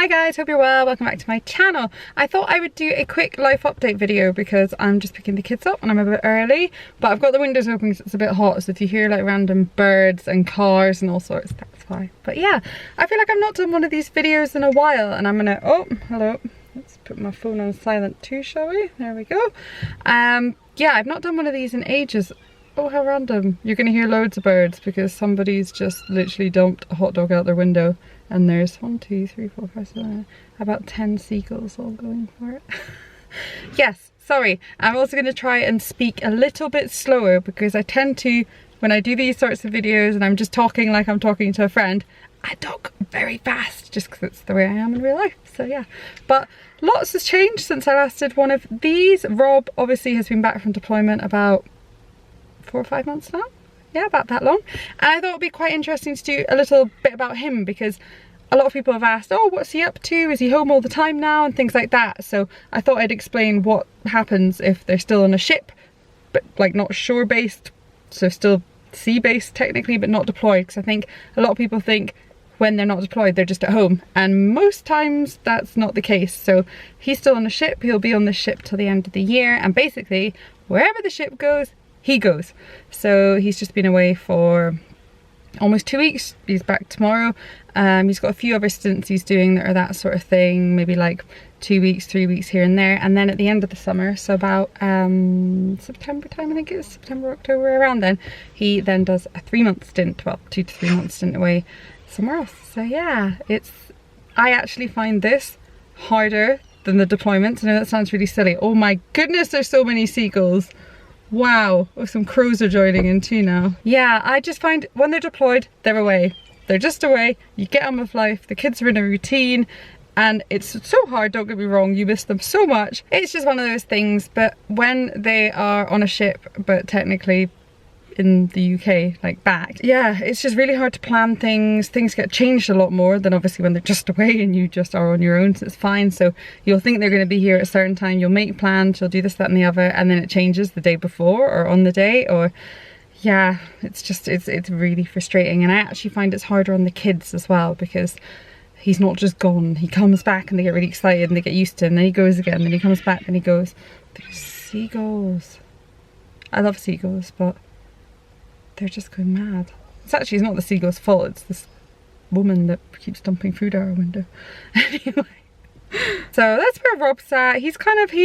Hi guys, hope you're well. Welcome back to my channel. I thought I would do a quick life update video because I'm just picking the kids up and I'm a bit early, but I've got the windows open because it's a bit hot, so if you hear like random birds and cars and all sorts, that's why. But yeah, I feel like I've not done one of these videos in a while and I'm gonna, oh, hello. Let's put my phone on silent too, shall we? There we go. Yeah, I've not done one of these in ages. Oh, how random. You're gonna hear loads of birds because somebody's just literally dumped a hot dog out their window and there's 1, 2, 3, 4, 5, 6, 7, about 10 seagulls all going for it. Yes, sorry. I'm also gonna try and speak a little bit slower because I tend to, when I do these sorts of videos and I'm just talking like I'm talking to a friend, I talk very fast just because it's the way I am in real life. So yeah, but lots has changed since I last did one of these. Rob obviously has been back from deployment about 4 or 5 months now. Yeah, about that long. And I thought it'd be quite interesting to do a little bit about him because a lot of people have asked, oh, what's he up to? Is he home all the time now? And things like that. So I thought I'd explain what happens if they're still on a ship, but like not shore-based, so still sea-based technically, but not deployed. Because I think a lot of people think when they're not deployed, they're just at home. And most times that's not the case. So he's still on a ship. He'll be on the ship till the end of the year. And basically, wherever the ship goes, he goes. So he's just been away for almost 2 weeks. He's back tomorrow. He's got a few other stints he's doing that are that sort of thing, maybe like 2 weeks, 3 weeks here and there. And then at the end of the summer, so about September time, I think it is, September, October, around then, he then does a 3-month stint, well, 2 to 3 month stint away somewhere else. So yeah, I actually find this harder than the deployments. I know that sounds really silly. Oh my goodness, there's so many seagulls. Wow, oh, some crows are joining in too now. Yeah, I just find when they're deployed, they're away. They're just away, you get on with life, the kids are in a routine, and it's so hard, don't get me wrong, you miss them so much. It's just one of those things, but when they are on a ship, but technically in the UK, like back, yeah, it's just really hard to plan things. Things get changed a lot more than obviously when they're just away and you just are on your own, so it's fine. So you'll think they're going to be here at a certain time, you'll make plans, you'll do this, that and the other, and then it changes the day before or on the day, or yeah, it's just, it's really frustrating. And I actually find it's harder on the kids as well because he's not just gone, he comes back and they get really excited and they get used to it, and then he goes again, then he comes back and he goes. There's seagulls. I love seagulls, but they're just going mad. It's not the seagull's fault, it's this woman that keeps dumping food out her window. Anyway, so that's where Rob's at. He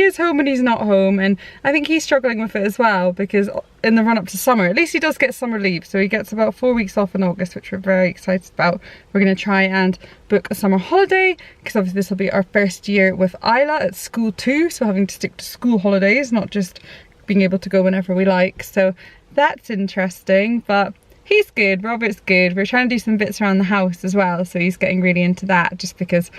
is home and he's not home, and I think he's struggling with it as well because in the run up to summer, at least he does get summer leave, so he gets about 4 weeks off in August, which we're very excited about. We're going to try and book a summer holiday because obviously this will be our first year with Isla at school too, so having to stick to school holidays, not just being able to go whenever we like. So that's interesting, but he's good, Robert's good. We're trying to do some bits around the house as well, so he's getting really into that just because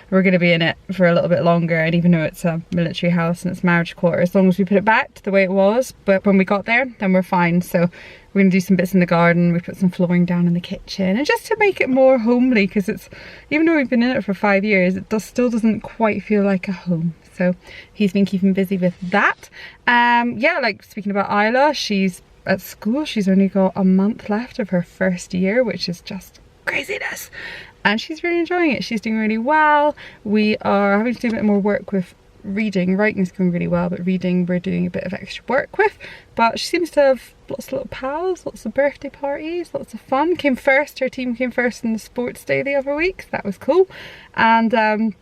we're going to be in it for a little bit longer, and even though it's a military house and it's marriage quarter, as long as we put it back to the way it was, but when we got there, then we're fine. So we're going to do some bits in the garden, we put some flooring down in the kitchen, and just to make it more homely, because it's, even though we've been in it for 5 years, it still doesn't quite feel like a home. So he's been keeping busy with that. Yeah, like speaking about Isla, she's at school, she's only got a month left of her first year, which is just craziness, and she's really enjoying it. She's doing really well. We are having to do a bit more work with reading. Writing's going really well, but reading we're doing a bit of extra work with. But she seems to have lots of little pals, lots of birthday parties, lots of fun. Her team came first in the sports day the other week, so that was cool. And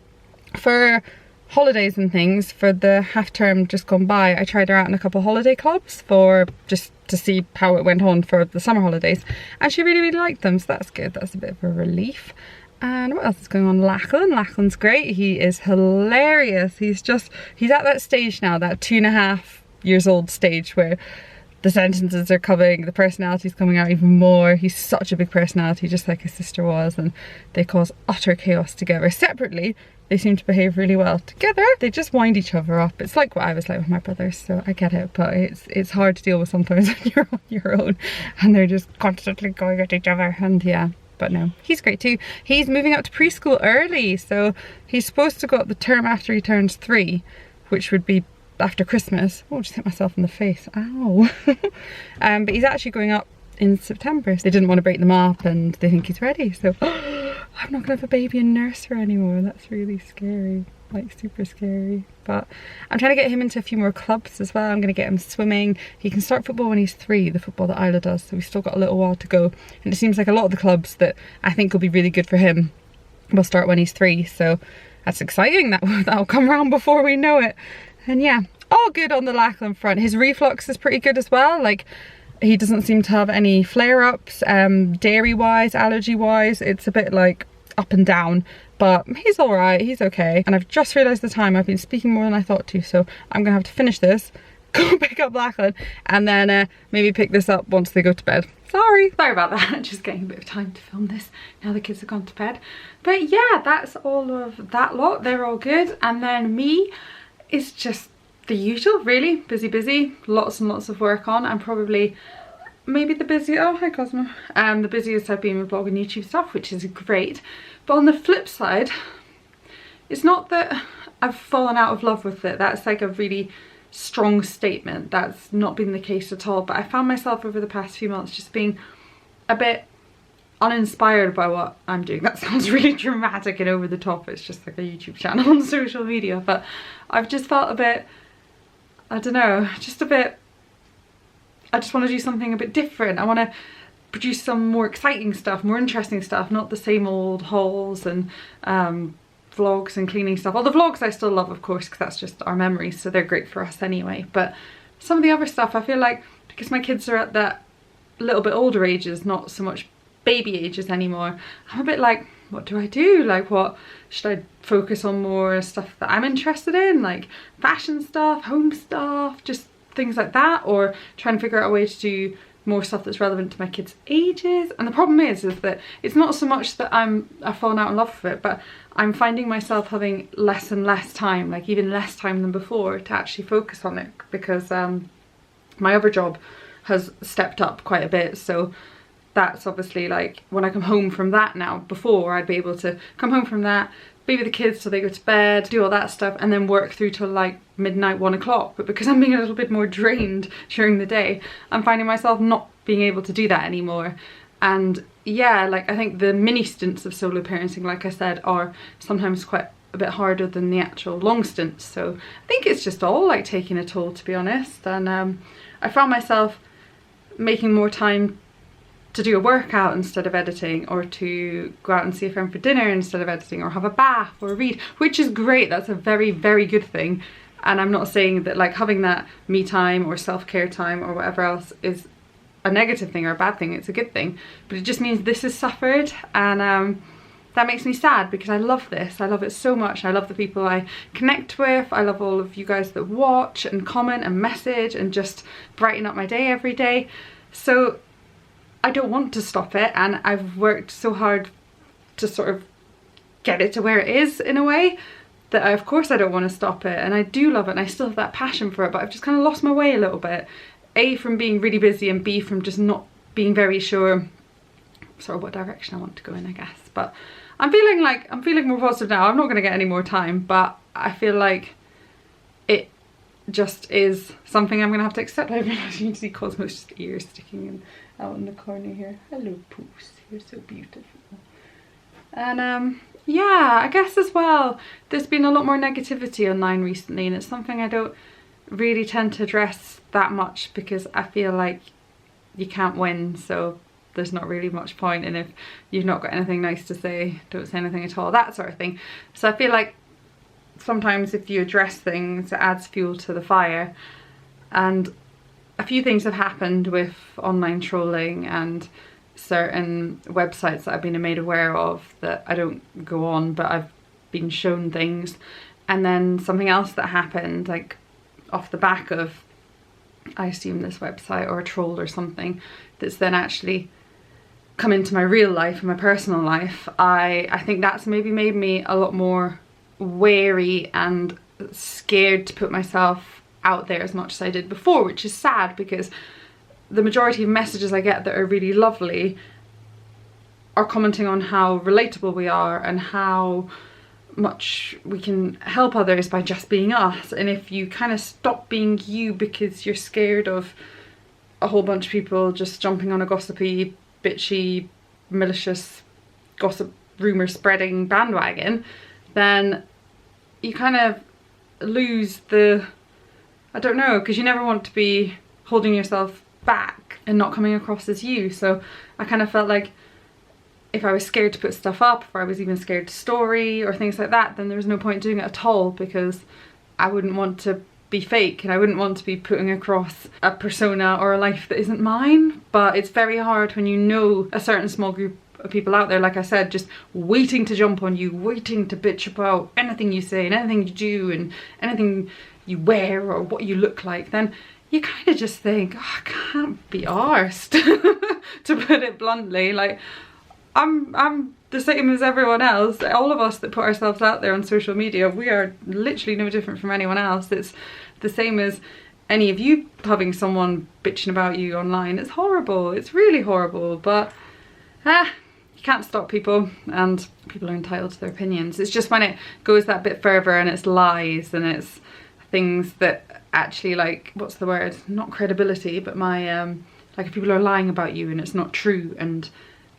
for holidays and things, for the half term just gone by, I tried her out in a couple of holiday clubs for just to see how it went on for the summer holidays, and she really liked them, so that's good. That's a bit of a relief. And what else is going on? Lachlan's great. He is hilarious. He's at that stage now, that 2.5 years old stage where the sentences are coming, the personality's coming out even more. He's such a big personality, just like his sister was, and they cause utter chaos together. Separately, they seem to behave really well. Together, they just wind each other up. It's like what I was like with my brothers, so I get it, but it's hard to deal with sometimes when you're on your own and they're just constantly going at each other, and yeah. But no, he's great too. He's moving up to preschool early, so he's supposed to go up the term after he turns 3, which would be after Christmas. Oh, I just hit myself in the face, ow. But he's actually going up in September, so they didn't want to break them up and they think he's ready, so I'm not gonna have a baby in nursery anymore. That's really scary, like super scary. But I'm trying to get him into a few more clubs as well. I'm gonna get him swimming. He can start football when he's 3, the football that Isla does, so we've still got a little while to go. And it seems like a lot of the clubs that I think will be really good for him will start when he's 3, so that's exciting. That'll come around before we know it. And yeah, all good on the Lachlan front. His reflux is pretty good as well. Like, he doesn't seem to have any flare-ups, dairy wise, allergy wise. It's a bit like up and down, but he's all right, he's okay. And I've just realized the time. I've been speaking more than I thought to, so I'm gonna have to finish this, go pick up Lachlan, and then maybe pick this up once they go to bed. Sorry about that. Just getting a bit of time to film this now the kids have gone to bed. But yeah, that's all of that lot. They're all good. And then me is just the usual, really. Busy, lots and lots of work on. I'm probably maybe the busiest, oh hi Cosmo, the busiest I've been with vlog and YouTube stuff, which is great. But on the flip side, it's not that I've fallen out of love with it. That's like a really strong statement. That's not been the case at all. But I found myself over the past few months just being a bit uninspired by what I'm doing. That sounds really dramatic and over the top. It's just like a YouTube channel on social media. But I've just felt a bit, I don't know, just a bit, I just want to do something a bit different. I want to produce some more exciting stuff, more interesting stuff, not the same old hauls and vlogs and cleaning stuff. All the vlogs I still love, of course, because that's just our memories, so they're great for us anyway. But some of the other stuff, I feel like, because my kids are at that little bit older ages, not so much baby ages anymore, I'm a bit like, what do I do? Like, what should I focus on? More stuff that I'm interested in, like fashion stuff, home stuff, just things like that, or try and figure out a way to do more stuff that's relevant to my kids' ages. And the problem is that it's not so much that I've fallen out in love with it, but I'm finding myself having less and less time, like even less time than before, to actually focus on it, because my other job has stepped up quite a bit. So that's obviously, like, when I come home from that now, before I'd be able to come home from that, be with the kids till they go to bed, do all that stuff, and then work through till like midnight, 1 o'clock. But because I'm being a little bit more drained during the day, I'm finding myself not being able to do that anymore. And yeah, like, I think the mini stints of solo parenting, like I said, are sometimes quite a bit harder than the actual long stints. So I think it's just all like taking a toll, to be honest. And I found myself making more time to do a workout instead of editing, or to go out and see a friend for dinner instead of editing, or have a bath or read, which is great. That's a very, very good thing. And I'm not saying that like having that me time or self-care time or whatever else is a negative thing or a bad thing. It's a good thing, but it just means this has suffered, and that makes me sad, because I love this. I love it so much. I love the people I connect with. I love all of you guys that watch and comment and message and just brighten up my day every day. So I don't want to stop it, and I've worked so hard to sort of get it to where it is, in a way, that of course I don't want to stop it. And I do love it, and I still have that passion for it, but I've just kind of lost my way a little bit. A, from being really busy, and B, from just not being very sure sort of what direction I want to go in, I guess. But I'm feeling more positive now. I'm not going to get any more time, but I feel like it just is something I'm going to have to accept. You can see Cosmo's just ears sticking in out in the corner here. Hello Poos, you're so beautiful. And yeah, I guess as well, there's been a lot more negativity online recently, and it's something I don't really tend to address that much, because I feel like you can't win, so there's not really much point. And if you've not got anything nice to say, don't say anything at all, that sort of thing. So I feel like sometimes if you address things, it adds fuel to the fire. And a few things have happened with online trolling and certain websites that I've been made aware of that I don't go on, but I've been shown things. And then something else that happened, like off the back of, I assume, this website or a troll or something, that's then actually come into my real life and my personal life. I think that's maybe made me a lot more wary and scared to put myself out there as much as I did before, which is sad, because the majority of messages I get that are really lovely are commenting on how relatable we are and how much we can help others by just being us. And if you kind of stop being you because you're scared of a whole bunch of people just jumping on a gossipy, bitchy, malicious gossip rumour spreading bandwagon, then you kind of lose the, I don't know, because you never want to be holding yourself back and not coming across as you. So I kind of felt like if I was scared to put stuff up, or I was even scared to story or things like that, then there was no point doing it at all, because I wouldn't want to be fake and I wouldn't want to be putting across a persona or a life that isn't mine. But it's very hard when you know a certain small group of people out there, like I said, just waiting to jump on you, waiting to bitch about anything you say and anything you do and anything you wear or what you look like. Then you kind of just think, oh, I can't be arsed, to put it bluntly. Like, I'm the same as everyone else. All of us that put ourselves out there on social media, we are literally no different from anyone else. It's the same as any of you having someone bitching about you online. It's horrible, it's really horrible, but you can't stop people, and people are entitled to their opinions. It's just when it goes that bit further and it's lies and it's things that actually, like, what's the word, not credibility, but my like if people are lying about you and it's not true and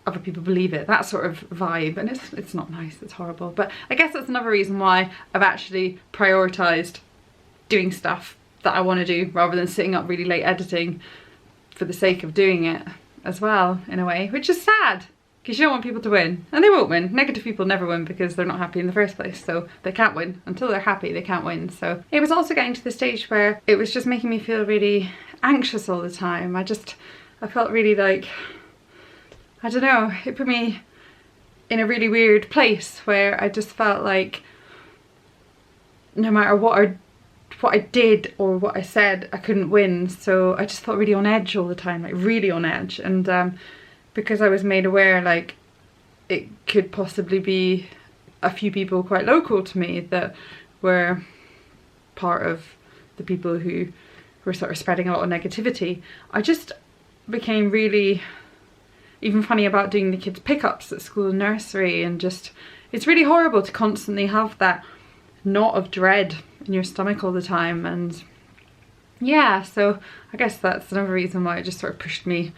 other people believe it, that sort of vibe, and it's not nice, it's horrible. But I guess that's another reason why I've actually prioritized doing stuff that I want to do rather than sitting up really late editing for the sake of doing it as well, in a way, which is sad, because you don't want people to win, and they won't win. Negative people never win because they're not happy in the first place, so they can't win. Until they're happy, they can't win. So it was also getting to the stage where it was just making me feel really anxious all the time. I felt really like, I don't know, it put me in a really weird place where I just felt like no matter what I did or what I said, I couldn't win. So I just felt really on edge all the time, like really on edge. And because I was made aware, like, it could possibly be a few people quite local to me that were part of the people who were sort of spreading a lot of negativity, I just became really even funny about doing the kids' pickups at school and nursery, and just, it's really horrible to constantly have that knot of dread in your stomach all the time. And yeah, so I guess that's another reason why it just sort of pushed me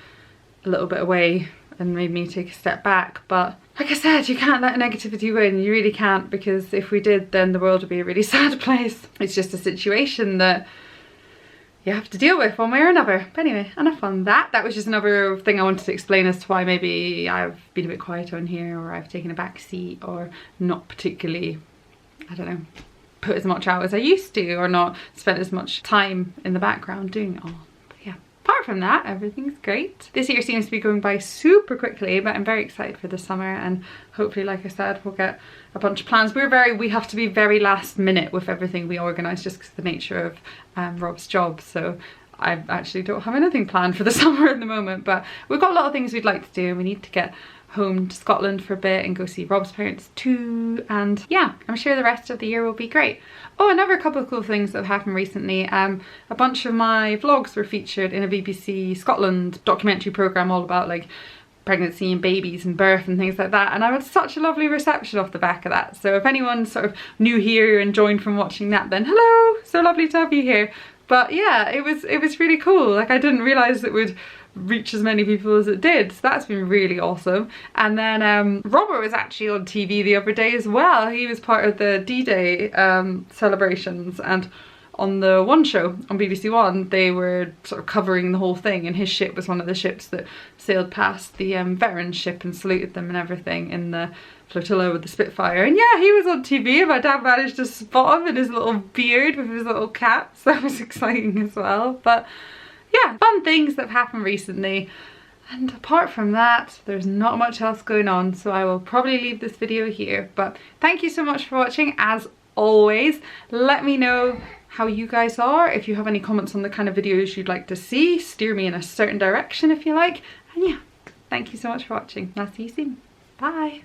a little bit away and made me take a step back. But like I said, you can't let negativity win, you really can't, because if we did, then the world would be a really sad place. It's just a situation that you have to deal with one way or another. But anyway, enough on that. That was just another thing I wanted to explain as to why maybe I've been a bit quiet on here, or I've taken a back seat, or not particularly, I don't know, put as much out as I used to, or not spent as much time in the background doing it all. But yeah, apart from that, everything's great. This year seems to be going by super quickly, but I'm very excited for the summer, and hopefully, like I said, we'll get a bunch of plans. We have to be very last minute with everything we organise, just because of the nature of Rob's job. So I actually don't have anything planned for the summer at the moment, but we've got a lot of things we'd like to do, and we need to get home to Scotland for a bit and go see Rob's parents too. And yeah, I'm sure the rest of the year will be great. Oh, another couple of cool things that have happened recently. A bunch of my vlogs were featured in a BBC Scotland documentary programme all about like pregnancy and babies and birth and things like that, and I had such a lovely reception off the back of that. So if anyone's sort of new here and joined from watching that, then hello, so lovely to have you here. But yeah, it was really cool. Like, I didn't realise it would reach as many people as it did, so that's been really awesome. And then Robert was actually on TV the other day as well. He was part of the D-Day celebrations, and on the One show on BBC One, they were sort of covering the whole thing, and his ship was one of the ships that sailed past the veterans ship and saluted them and everything in the flotilla with the Spitfire. And yeah, he was on TV, and my dad managed to spot him in his little beard with his little cap, so that was exciting as well. But yeah, fun things that have happened recently. And apart from that, there's not much else going on, so I will probably leave this video here. But thank you so much for watching. As always, let me know how you guys are. If you have any comments on the kind of videos you'd like to see, steer me in a certain direction if you like. And yeah, thank you so much for watching. I'll see you soon. Bye.